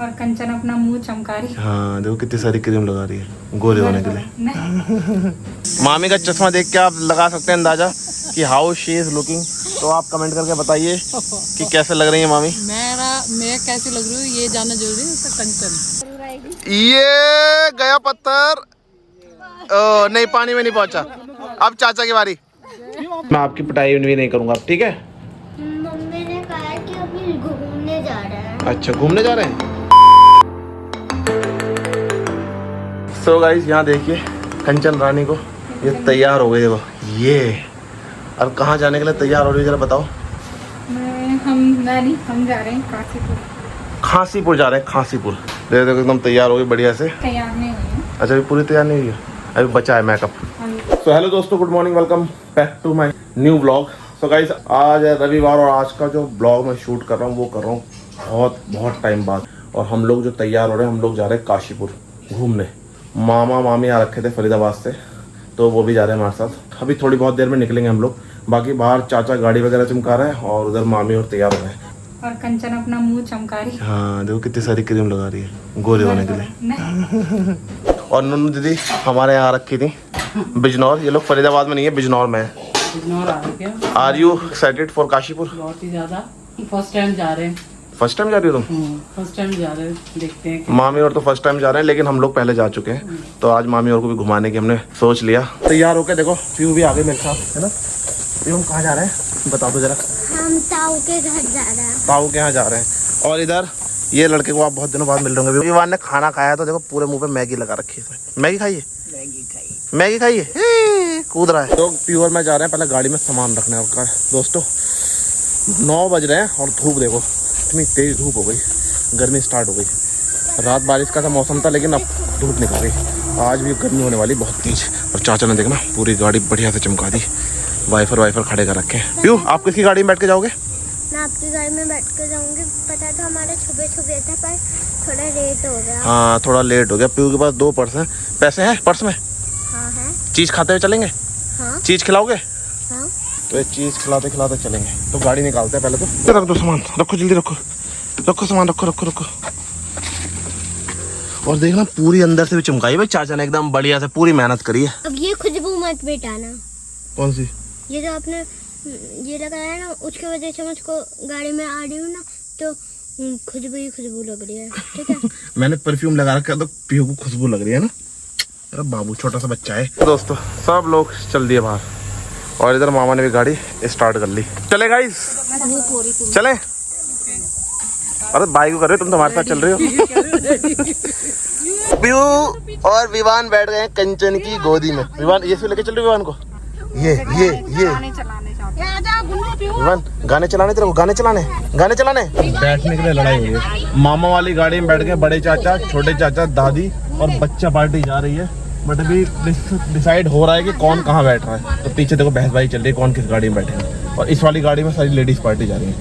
और कंचन अपना मुंह चमका रही है। हाँ देखो कितनी सारी क्रीम लगा रही है गोरे होने के लिए। मामी का चश्मा देख के आप लगा सकते हैं अंदाजा कि हाउ शी इज लुकिंग। तो आप कमेंट करके बताइए कि कैसे लग रही है मामी। मैं कैसी लग रही हूँ ये जानना जरूरी है। उसका कंचन ये गया पत्थर। ओ, नहीं पानी में नहीं पहुंचा। अब चाचा की बारी। मैं आपकी पिटाई भी नहीं करूंगा ठीक है। मम्मी ने कहा कि अभी घूमने जा रहे हैं। अच्छा घूमने जा रहे हैं। सो गाइस यहाँ देखिए कंचन रानी को ये तैयार हो गई देखो ये। और कहाँ जाने के लिए तैयार हो रही है जरा बताओ। हम जा रहे हैं काशीपुर। खांसीपुर जा रहे हैं खांसीपुर। देखो देखो एकदम तैयार हो गई बढ़िया से। तैयार नहीं हुई है। अच्छा अभी पूरी तैयार नहीं हुई है अभी बचा है मेकअप। सो हेलो दोस्तों good morning welcome back to my new vlog. So guys आज है रविवार और आज का जो ब्लॉग मैं शूट कर रहा हूँ वो कर रहा हूँ बहुत टाइम बाद। और हम लोग जो तैयार हो रहे हैं हम लोग जा रहे हैं काशीपुर घूमने। मामा मामी आ रखे थे फरीदाबाद से तो वो भी जा रहे हैं हमारे साथ। अभी थोड़ी बहुत देर में निकलेंगे हम लोग। बाकी बाहर चाचा गाड़ी वगैरह चमका रहे हैं और उधर मामी और तैयार हो रहे हैं। और कंचन अपना मुंह चमका रही है। हाँ देखो कितनी सारी क्रीम लगा रही है गोरे होने के लिए। और नन्नू दीदी हमारे यहाँ रखी थी बिजनौर। ये लोग फरीदाबाद में नहीं है बिजनौर में है। Are you excited for Kashipur? बहुत ही ज्यादा। फर्स्ट टाइम जा रहे हैं। फर्स्ट टाइम जा रही हो तुम? फर्स्ट टाइम जा रहे हैं देखते हैं। मामी और तो फर्स्ट टाइम जा रहे हैं लेकिन हम लोग पहले जा चुके हैं तो आज मामी और को भी घुमाने की हमने सोच लिया। तैयार होके देखो पीयू भी आ गई मेरे साथ है ना। पीयू हम कहाँ जा रहे हैं बता दो जरा। हम ताऊ के घर जा रहे हैं। ताऊ के यहाँ जा रहे हैं। और इधर ये लड़के को आप बहुत दिनों बाद मिल रहे होंगे। विवान ने खाना खाया तो देखो पूरे मुंह पे मैगी लगा रखी है। मैगी खाइए मैगी खाइए कूद रहा है। तो प्योर में जा रहे हैं पहले गाड़ी में सामान रखने का। दोस्तों 9 बज रहे हैं और धूप देखो इतनी तेज धूप हो गई। गर्मी स्टार्ट हो गई। रात बारिश का मौसम था लेकिन अब धूप निकल गई। आज भी गर्मी होने वाली बहुत तेज। और चाचा ने देखना पूरी गाड़ी बढ़िया से चमका दी। वाइफर खड़े कर रखे हैं। प्यू आप किसकी गाड़ी में बैठ के जाओगे? मैं आपकी गाड़ी में बैठ कर जाऊंगी। पता था हमारे सुबह था पर थोड़ा लेट हो गया। हाँ थोड़ा लेट हो गया। प्यू के पास 2 पर्स हैं। पैसे हैं पर्स में? हाँ है। चीज़ खाते हुए चलेंगे? हाँ चीज़ खिलाओगे? हाँ। तो ये चीज़ खिलाते खिलाते चलेंगे। तो गाड़ी निकालते हैं पहले तो। रख दो सामान रखो जल्दी रखो सामान रखो। और देखना पूरी अंदर से भी चमकाई भाई चाचा ने एकदम बढ़िया से पूरी मेहनत करी है। अब ये खुशबू मत मिटाना। कौन सी? ये जो आपने ये लगाया है ना उसकी वजह से मुझको गाड़ी में आ रही हूँ ना तो खुशबू लग रही है ठीक है। मैंने परफ्यूम लगा रखा तो पीहू को खुशबू लग रही है ना। अरे बाबू छोटा सा बच्चा है। दोस्तों सब लोग चल दिए बाहर और इधर मामा ने भी गाड़ी स्टार्ट कर ली। चले गाइस चले। अरे बाइक को कर रहे हो तुम तो हमारे साथ चल रहे हो। पीहू और विवान बैठ गए हैं कंचन की गोदी में। विवान ये लेके चल रहे विवान को। ये विवान गाने चलाने तेरे को गाने चलाने बैठने के लिए लड़ाई हुई है। मामा वाली गाड़ी में बैठ गए बड़े चाचा छोटे चाचा दादी और बच्चा पार्टी जा रही है। बट अभी डिसाइड हो रहा है कि कौन कहाँ बैठ रहा है। तो पीछे देखो बहसबाजी चल रही है कौन किस गाड़ी में बैठे। और इस वाली गाड़ी में सारी लेडीज पार्टी जा रही है।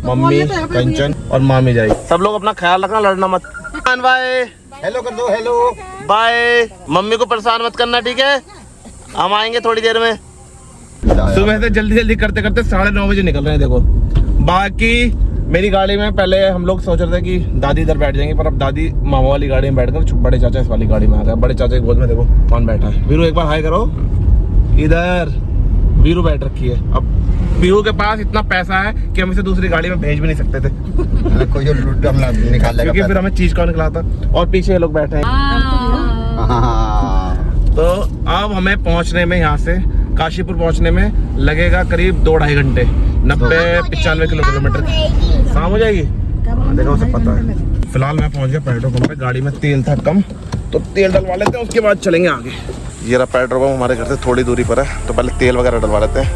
मम्मी कंचन और मामी जाएगी। सब लोग अपना ख्याल रखना लड़ना मत। बाय हेलो कर दो हेलो बाय। मम्मी को परेशान मत करना ठीक है। हम आएंगे थोड़ी देर में। सुबह से जल्दी करते 9:30 बजे निकल रहे हैं देखो। बाकी मेरी गाड़ी में पहले हम लोग सोच रहे थे कि दादी इधर बैठ जाएंगे पर अब दादी मामा वाली गाड़ी में बैठकर बड़े चाचा इस वाली गाड़ी में आ गए। बड़े चाचा की गोद में देखो कौन बैठा है। वीरू एक बार हाय करो। इधर वीरू बैठ रखी है। अब वीरू के पास इतना पैसा है कि हम इसे दूसरी गाड़ी में भेज भी नहीं सकते थे। कोई जो निकाल लेगा क्योंकि फिर हमें चीज कौन निकलाता। और पीछे ये लोग बैठे हैं। तो अब हमें पहुंचने में यहाँ से काशीपुर पहुंचने में लगेगा करीब 2-2.5 घंटे। 90-95 किलोमीटर शाम हो जाएगी। देखो उसे पता है। फिलहाल मैं पहुंच गया पेट्रोल पंप पे। गाड़ी में तेल था कम तो तेल डलवा लेते हैं उसके बाद चलेंगे आगे। ये रहा पेट्रोल पंप हमारे घर से थोड़ी दूरी पर है तो पहले तेल वगैरह डलवा लेते हैं।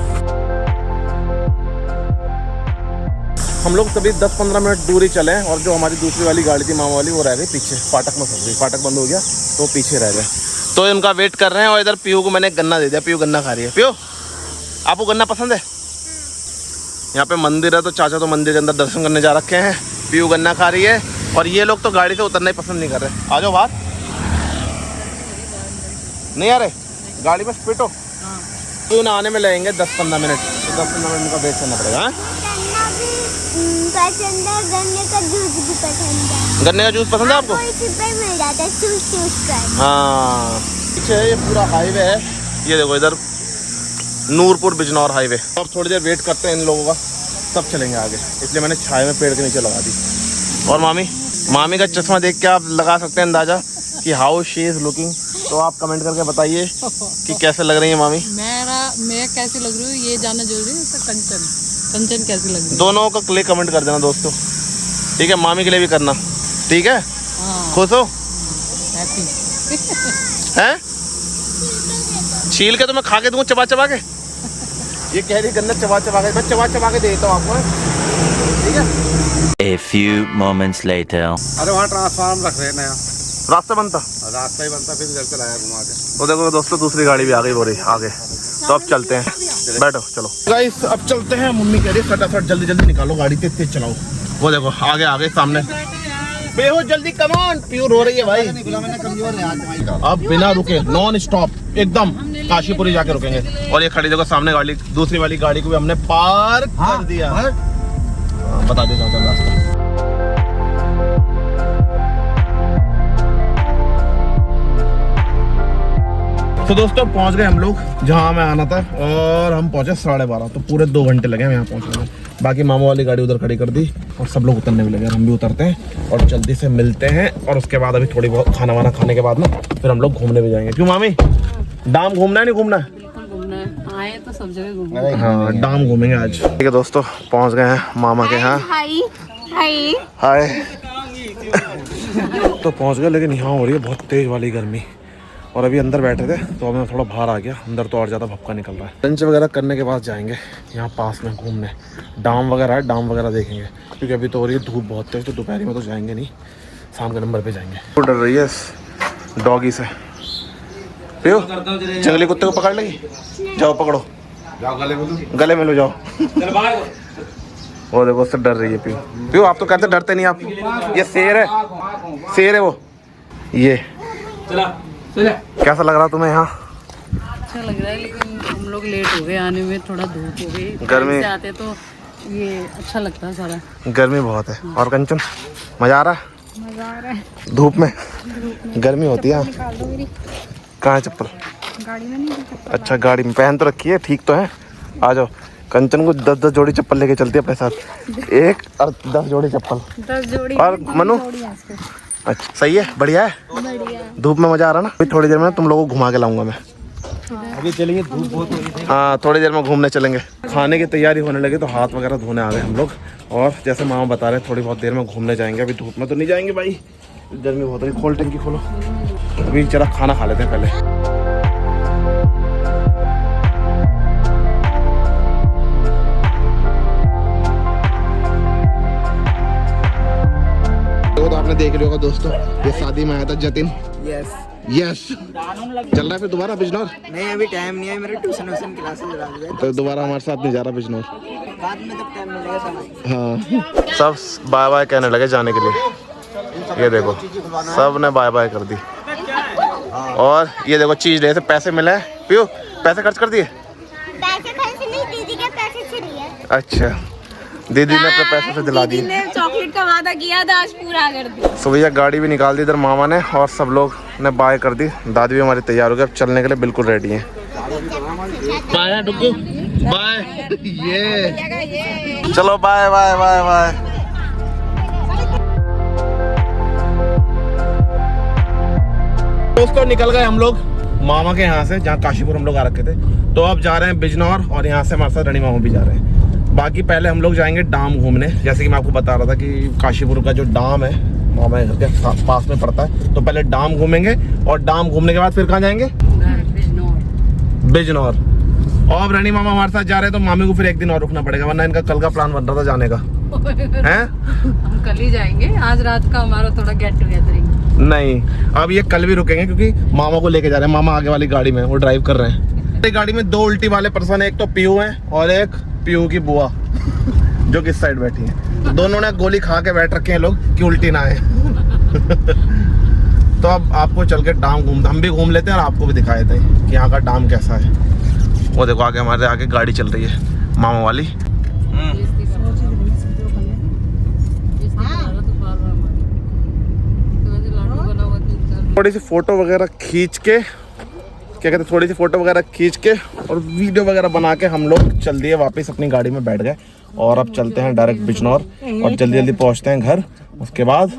हम लोग सभी 10-15 मिनट दूरी चले और जो हमारी दूसरी वाली गाड़ी थी मामा वाली वो रह गई पीछे। फाटक में फंस गई। फाटक बंद हो गया तो पीछे रह गए। तो इनका वेट कर रहे हैं। और इधर पीयू को मैंने गन्ना दे दिया। पीयू गन्ना खा रही है। पीयू आपको गन्ना पसंद है? यहाँ पे मंदिर है तो चाचा तो मंदिर के अंदर दर्शन करने जा रखे हैं। पीयू गन्ना खा रही है और ये लोग तो गाड़ी से उतरना ही पसंद नहीं कर रहे। आ जाओ बाहर। नहीं आ रहे गाड़ी में स्पीड हो। पीयू ना आने में लगेंगे 10-15 मिनट। तो 10-15 मिनट का वेट करना पड़ेगा। पसंद है, गन्ने का जूस भी पसंद है। गन्ने का जूस पसंद है आपको? इसी पे मिल जाता है चूस चूस कर। हाँ, पीछे ये पूरा हाईवे है, ये देखो इधर नूरपुर बिजनौर हाईवे। अब थोड़ी देर वेट करते हैं इन लोगों का, तब चलेंगे आगे, इसलिए मैंने छाए में पेड़ के नीचे लगा दी। और मामी का चश्मा देख के आप लगा सकते हैं अंदाजा कि हाउ शी इज लुकिंग। तो आप कमेंट करके बताइए कि कैसे लग रही है मामी। मैं कैसी लग रही हूँ ये जानना जरूरी है। तो कंचन कैसी लग रही है? दोनों का क्लिक कमेंट कर देना दोस्तों, ठीक है? मामी के लिए भी करना, ठीक है? हाँ, खुश हो? हैप्पी हैं? छील के तो मैं खा के दूँ चबा चबा के। ये कह रही गन्ना चबा चबा के, मैं चबा चबा के देता हूँ आपको, ठीक है? A few moments later. अरे वहाँ ट्रांसफार्म रख रहे हैं नया, रास्ता बनता, रास्ता ही बनता, फिर घर से लाया घुमा के। तो देखो दोस्तों दूसरी गाड़ी भी आ गई, बोरी आगे। तो अब चलते हैं, बैठो चलो गाइस, अब चलते हैं। मम्मी कह रही है फटाफट जल्दी जल्दी निकालो गाड़ी, तेज तेज चलाओ। वो देखो आगे आगे सामने, पीहू जल्दी कम ऑन, पीहू रो रही है भाई। मैंने कमजोर है आज। अब बिना रुके नॉन स्टॉप एकदम काशीपुरी जाके रुकेंगे। और ये खड़ी देखो सामने गाड़ी, दूसरी वाली गाड़ी को भी हमने पार्क कर दिया। बता देता हूँ रास्ता। तो दोस्तों पहुंच गए हम लोग जहां मैं आना था, और हम पहुंचे 12:30, तो पूरे 2 घंटे लगे यहाँ पहुंचने में। बाकी मामा वाली गाड़ी उधर खड़ी कर दी और सब लोग उतरने भी लगे, हम भी उतरते हैं और जल्दी से मिलते हैं। और उसके बाद अभी थोड़ी बहुत खाना वाना खाने के बाद ना फिर हम लोग घूमने भी जाएंगे। क्यों मामी, डाम घूमना है नहीं घूमना है? घूमना है, आए तो सब जगह घूमना। हाँ डाम घूमेंगे आज। ठीक है दोस्तों, पहुंच गए हैं मामा के यहाँ। हाय हाय हाय। तो पहुंच गए, लेकिन यहाँ हो रही है बहुत तेज वाली गर्मी। और अभी अंदर बैठे थे तो अब मैं थोड़ा बाहर आ गया, अंदर तो और ज़्यादा भपका निकल रहा है। लंच वगैरह करने के बाद जाएंगे यहाँ पास में घूमने, डाम वगैरह है, डाम वगैरह देखेंगे। क्योंकि अभी तो हो रही है धूप बहुत तेज, तो दोपहर में तो जाएंगे नहीं, शाम के नंबर पे जाएंगे। तो डर रही है इस डॉगी से। पियो जंगली कुत्ते को पकड़ लेगी, जाओ पकड़ो, जाओ गले में लो जाओ। वो देखो उससे डर रही है पियो। पियो आप तो कहते डरते नहीं आप। ये शेर है, शेर है वो। ये कैसा लग रहा तुम्हें यहाँ? अच्छा लग रहा है, लेकिन हम लोग लेट हो गए आने में, थोड़ा धूप हो गई। गर्मी से आते तो ये अच्छा लगता है सारा। गर्मी बहुत है। और कंचन मजा आ रहा है? मजा आ रहा है। धूप में गर्मी होती है। निकाल दो मेरी कहाँ है चप्पल? गाड़ी में नहीं है। अच्छा गाड़ी में पहन तो रखी है, ठीक तो है। आ जाओ, कंचन को 10-10 जोड़ी चप्पल लेके चलती है अपने साथ, 1 और 10 जोड़ी चप्पल। 10 जोड़ी और मनु? अच्छा सही है, बढ़िया है। धूप में मजा आ रहा ना। अभी थोड़ी देर में तुम लोगों को घुमा के लाऊंगा मैं। अभी चलेंगे, धूप बहुत हो रही है। हाँ थोड़ी देर में घूमने चलेंगे। खाने की तैयारी होने लगी तो हाथ वगैरह धोने आ गए हम लोग। और जैसे मामा बता रहे थोड़ी बहुत देर में घूमने जाएंगे, अभी धूप में तो नहीं जाएंगे भाई, गर्मी बहुत रही। खोल टंकी खोलो, अभी जरा खाना खा लेते हैं पहले। तो आपने देख लिया होगा दोस्तों, ये शादी में आया था जतिन। यस चल रहा है फिर दोबारा बिजनौर? नहीं अभी टाइम नहीं है, मेरे ट्यूशन क्लासेस लगा दिए, तो दोबारा हमारे साथ नहीं जा रहा बिजनौर। बाद में जब टाइम मिलेगा सब आएंगे। हाँ सब बाय बाय कहने लगे जाने के लिए। ये देखो सब ने बाय बाय कर दी। और ये देखो चीज ले, पैसे मिले हैं। पियो पैसे खर्च कर दिए? पैसे खर्च नहीं, दीदी के पैसे से लिए। अच्छा दीदी ने अपने पैसे से दिला दिए। चॉकलेट का वादा किया था, आज पूरा कर दिया। तो भैया गाड़ी भी निकाल दी इधर मामा ने, और सब लोग ने बाय कर दी। दादी भी हमारी तैयार हो गई, अब चलने के लिए बिल्कुल रेडी हैं। Bye Duggu bye. ये चलो बाय बाय बाय बाय। दोस्तों निकल गए हम लोग मामा के यहाँ से, जहाँ काशीपुर हम लोग आ रखे थे। तो अब जा रहे हैं बिजनौर, और यहाँ से हमारे साथ रणी मामा भी जा रहे हैं। बाकी पहले हम लोग जाएंगे डाम घूमने, जैसे कि मैं आपको बता रहा था कि काशीपुर का जो डाम है मामा घर के पास में पड़ता है। तो पहले डाम घूमेंगे, और डाम घूमने के बाद फिर कहाँ जाएंगे? बिजनौर। और रणी मामा हमारे साथ जा रहे हैं, तो मामी को फिर एक दिन और रुकना पड़ेगा, वरना इनका कल का प्लान बन रहा था जाने का। हैं? हम कल ही जाएंगे, आज रात का हमारा थोड़ा गेट टुगेदर। नहीं अब ये कल भी रुकेंगे, क्योंकि मामा को लेके जा रहे हैं। मामा आगे वाली गाड़ी में, वो ड्राइव कर रहे हैं। गाड़ी में 2 उल्टी वाले पर्सन है, एक तो पीयू है और एक पीयू की बुआ जो कि इस साइड बैठी है। तो दोनों ने गोली खा के बैठ रखे हैं लोग कि उल्टी ना आए। तो अब आपको चल के डाम हम भी घूम लेते हैं, और आपको भी दिखा देते हैं कि यहाँ का डाम कैसा है। वो देखो आगे हमारे आगे गाड़ी चल रही है मामा वाली। थोड़ी सी फोटो वगैरह खींच के, क्या कहते हैं, थोड़ी सी फोटो वगैरह खींच के और वीडियो वगैरह बना के हम लोग चल दिए वापस अपनी गाड़ी में बैठ गए। और अब चलते हैं डायरेक्ट बिजनौर और जल्दी जल्दी पहुंचते हैं घर। उसके बाद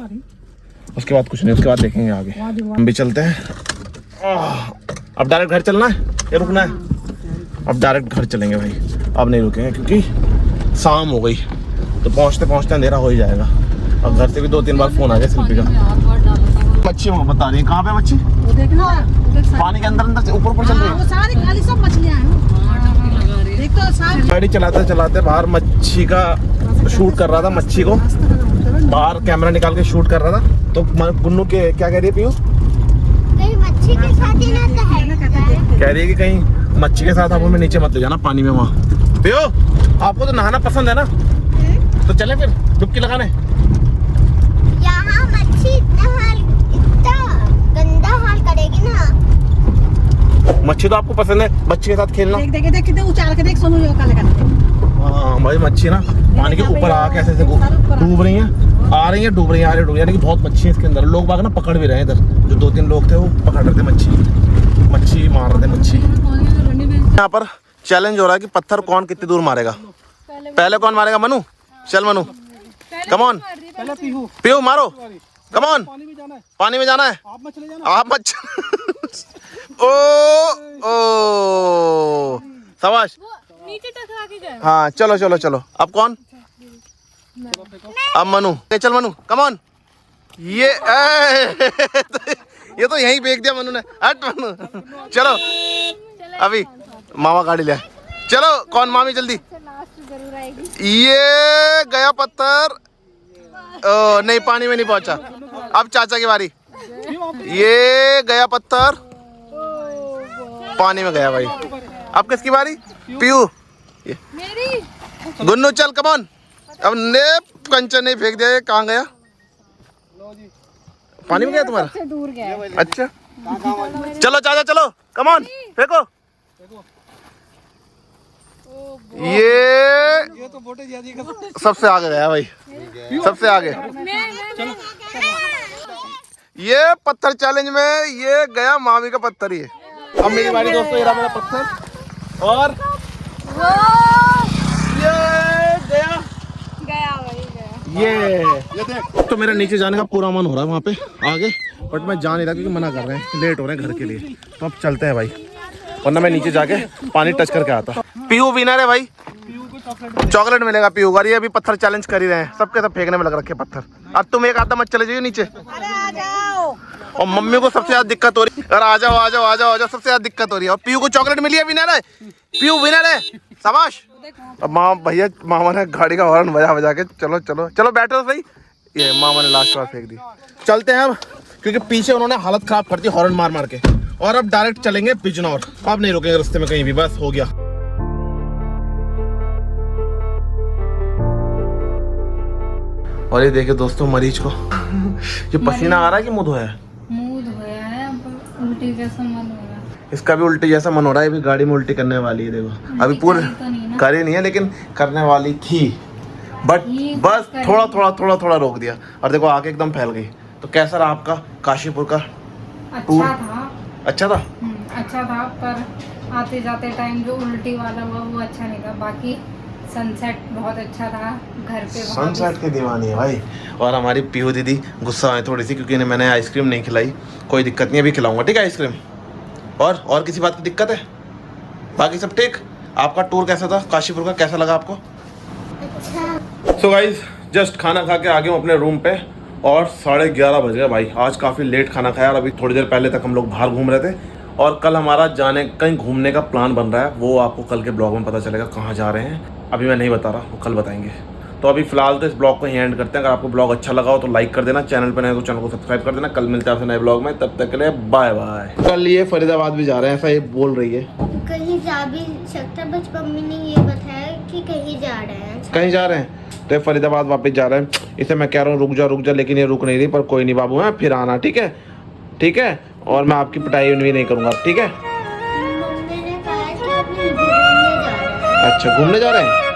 कुछ नहीं, उसके बाद देखेंगे आगे। हम भी चलते हैं। अब डायरेक्ट घर चलना है या रुकना है? अब डायरेक्ट घर चलेंगे भाई, अब नहीं रुकेंगे क्योंकि शाम हो गई तो पहुंचते पहुंचते अंधेरा हो ही जाएगा। अब घर से भी 2-3 बार फोन आ गया शिल्पी का। मच्छी वो बता रही है, कहाँ पे मच्छी? वो देखना पानी के अंदर से ऊपर चल रही है। वो सारी खाली सब मछलियां हैं। देख तो सारी गाड़ी चलाते चलाते बाहर मच्छी का शूट कर रहा था, मच्छी को बाहर कैमरा निकाल के शूट कर रहा था। तो गुन्नू के क्या कह रही है पीयू? कहीं मच्छी के साथ ही ना कह रही है कि कहीं मच्छी के साथ आप हमें नीचे मत ले जाना पानी में। वहाँ पियो, आपको तो नहाना पसंद है ना, तो चले फिर डुबकी लगाने। यहाँ मच्छी इतना गंदा हाल करेगी ना। मच्छी तो आपको पसंद है, मच्छी के साथ खेलना। देख कितने उछाल के देख सोनू जो काले काले। हाँ भाई, मच्छी ना पानी के ऊपर आके ऐसे डूब रही हैं, आ रही है, डूब रही है, आ रही है, यानी कि बहुत मच्छी है इसके अंदर। लोग बाग ना पकड़ भी रहे हैं इधर, जो 2-3 लोग थे वो पकड़ रहे थे मच्छी मार रहे थे मच्छी। यहाँ पर चैलेंज हो रहा है कि पत्थर कौन कितनी दूर मारेगा। पहले कौन मारेगा? मनु, चल मनु, कम ऑन, पीयू मारो, कम ऑन। पानी में जाना है, आप मत ओ शाबाश, नीचे टकरा के गए। हाँ चलो चलो चलो। अब कौन? अब मनु, चल मनु, कम ऑन। ये ये तो यहीं फेंक दिया मनु ने। हट मनु, चलो अभी मामा गाड़ी ले। चलो कौन? मामी जल्दी। ये गया पत्थर। ओ नहीं, पानी में नहीं पहुंचा। अब चाचा की बारी। ये गया पत्थर, पानी में गया भाई। अब किसकी बारी? पीयू। गुन्नू चल, कम ऑन। अब ने कंचन नहीं फेंक दिया। कहाँ गया? पानी में गया तुम्हारा? सबसे दूर गया। अच्छा चलो चाचा, चलो कम ऑन, फेंको। ये तो सबसे आगे गया भाई, सबसे आगे। ये पत्थर चैलेंज में ये गया मामी का पत्थर ही है। अब मेरी बारी दोस्तों, ये रहा मेरा पत्थर और ये गया भाई गया। ये देख। तो मेरा नीचे जाने का पूरा मन हो रहा है वहाँ पे आगे, बट मैं जा नहीं रहा क्योंकि मना कर रहे हैं, लेट हो रहे हैं घर के लिए। तो अब चलते हैं भाई, वरना मैं नीचे जाके पानी टच करके आता। पीयू विनर है भाई, चॉकलेट मिलेगा पीयू का। ये अभी पत्थर चैलेंज कर ही रहे हैं, सबके सब फेंकने में लग रखे पत्थर। अब तुम एक आधा मत चले जाइए नीचे। और मम्मी को सबसे ज्यादा दिक्कत हो रही है। अरे आ जाओ आ जाओ आ जाओ आ जाओ, सबसे ज्यादा दिक्कत हो रही है। और पीयू को चॉकलेट मिली है, विनर है पीयू, विनर है, शाबाश। अब भैया मामा ने गाड़ी का हॉर्न बजा के चलो चलो चलो बैठो सही। ये मामा ने लास्ट बार फेंक दी। चलते हैं अब, क्योंकि पीछे उन्होंने हालत खराब कर दी हॉर्न मार मार के। और अब डायरेक्ट चलेंगे बिजनौर। अब नहीं रुकेंगे रास्ते में कहीं भी, बस हो गया। और ये देखिए दोस्तों मरीज को ये पसीना आ रहा है कि मुंह धोया है? मुंह धोया है, अब उल्टी जैसा मन हो रहा है। इसका भी उल्टी जैसा मन हो रहा है। अभी गाड़ी में उल्टी करने वाली है, देखो अभी पूरे करी नहीं है लेकिन करने वाली थी, बट बस थोड़ा थोड़ा थोड़ा थोड़ा रोक दिया और देखो आगे एकदम फैल गई। तो कैसा रहा आपका काशीपुर का टूर? अच्छा था। अच्छा था, पर आते जाते टाइम जो उल्टी वाला हुआ वो अच्छा नहीं था। बाकी सनसेट बहुत अच्छा था। घर पे सनसेट की दीवानी है भाई। और हमारी पीहू दीदी गुस्सा है थोड़ी सी क्योंकि इन्हें मैंने आइसक्रीम नहीं खिलाई। कोई दिक्कत नहीं, अभी खिलाऊंगा, ठीक है आइसक्रीम। और किसी बात की दिक्कत है? बाकी सब ठीक। आपका टूर कैसा था काशीपुर का, कैसा लगा आपको? सो गाइज जस्ट खाना खा के आ गया हूँ अपने रूम पे और 11:30 बज गए भाई। आज काफ़ी लेट खाना खाया और अभी थोड़ी देर पहले तक हम लोग बाहर घूम रहे थे। और कल हमारा जाने कहीं घूमने का प्लान बन रहा है, वो आपको कल के ब्लॉग में पता चलेगा कहाँ जा रहे हैं। अभी मैं नहीं बता रहा, वो कल बताएंगे। तो अभी फिलहाल तो इस ब्लॉग को ही एंड करते हैं। अगर आपको ब्लॉग अच्छा लगा हो तो लाइक कर देना, चैनल पर नए तो चैनल को सब्सक्राइब कर देना। कल मिलते हैं आपसे नए ब्लॉग में, तब तक के लिए बाय बाय। कल ये फरीदाबाद भी जा रहे हैं, ऐसा ये बोल रही है। कहीं जा भी सकता, बस मम्मी ने ये बताया कि कहीं जा रहे हैं। कहीं जा रहे हैं तो ये फरीदाबाद वापस जा रहे हैं। इसे मैं कह रहा हूँ रुक जा, लेकिन ये रुक नहीं रही। पर कोई नहीं बाबू, है फिर आना, ठीक है? ठीक है, और मैं आपकी पिटाई भी नहीं करूँगा, ठीक है? मम्मी ने कहा कि अभी घूमने जा रहे हैं। अच्छा घूमने जा रहे हैं।